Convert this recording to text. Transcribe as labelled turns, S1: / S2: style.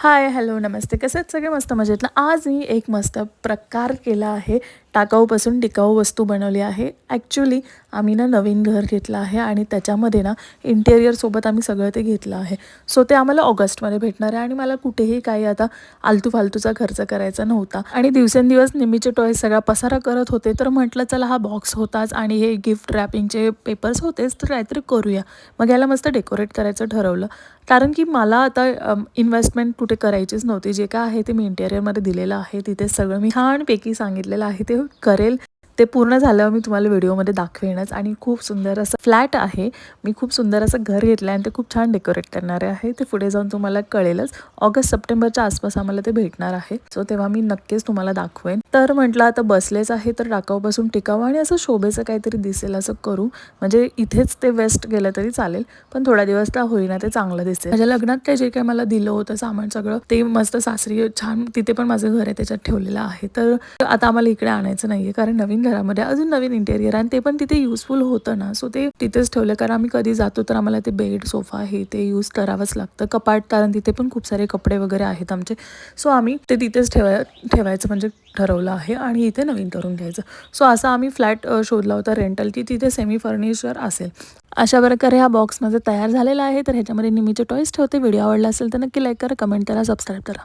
S1: हाय, hello, नमस्ते. कसे आहेत सगळे? मस्त मजेत ना? आज मी एक मस्त प्रकार केला आहे. टाकाऊपासून टिकाऊ वस्तू बनवली आहे. ॲक्च्युअली आम्ही ना नवीन घर घेतलं आहे आणि त्याच्यामध्ये ना इंटेरियरसोबत आम्ही सगळं ते घेतलं आहे. सो ते आम्हाला ऑगस्टमध्ये भेटणार आहे आणि मला कुठेही काही आता आलतू-फालतूचा खर्च करायचा नव्हता आणि दिवसेंदिवस निम्मीचे टॉयज सगळा पसारा करत होते. तर म्हटलं चला हा बॉक्स होताच आणि हे गिफ्ट रॅपिंगचे पेपर्स होतेच, तर काहीतरी करूया. मग याला मस्त डेकोरेट करायचं ठरवलं. कारण की मला आता इन्व्हेस्टमेंट कुठे करायचीच नव्हती. जे काय आहे ते मी इंटेरियरमध्ये दिलेलं आहे. तिथे सगळं मी छानपैकी सांगितलेलं आहे ते करेल. ते पूर्ण झाल्यावर मी तुम्हाला व्हिडिओमध्ये दाखवेनच आणि खूप सुंदर असं फ्लॅट आहे. मी खूप सुंदर असं घर घेतलं आहे आणि ते खूप छान डेकोरेट करणारे आहे. ते पुढे जाऊन तुम्हाला कळेलच. ऑगस्ट-सप्टेंबरच्या आसपास आम्हाला ते भेटणार आहे. सो तेव्हा मी नक्कीच तुम्हाला दाखवेन. तर म्हटलं आता बसलेच आहे तर टाकाऊपासून टिकाऊ आणि असं शोभेचं काहीतरी दिसेल असं करू. म्हणजे इथेच ते वेस्ट गेलं तरी चालेल. पण थोडा दिवस का होईना ते चांगलं दिसेल. माझ्या लग्नात ते जे काही मला दिलं होतं सामान सगळं ते मस्त सासरी छान तिथे पण माझं घर आहे त्याच्यात ठेवलेलं आहे. तर आता आम्हाला इकडे आणायचं नाहीये कारण नवीन घरामध्ये अजून नवीन इंटेरियर आणि ते पण तिथे युजफुल होतं ना. सो ते तिथेच ठेवलं कारण आम्ही कधी जातो तर आम्हाला ते बेड, सोफा हे ते यूज करावंच लागतं. कपाट कारण तिथे पण खूप सारे कपडे वगैरे आहेत आमचे. सो आम्ही ते तिथेच ठेवायचं म्हणजे ठरवलं आहे आणि इथे नवीन करून घ्यायचं. सो असा आम्ही फ्लॅट शोधला होता रेंटल की तिथे सेमी फर्निचर असेल. अशा प्रकारे हा बॉक्स माझा तयार झालेला आहे. तर ह्याच्यामध्ये निमीचे टॉयज ठेवते. व्हिडिओ आवडला असेल तर नक्की लाईक करा, कमेंट करा, सबस्क्राईब करा.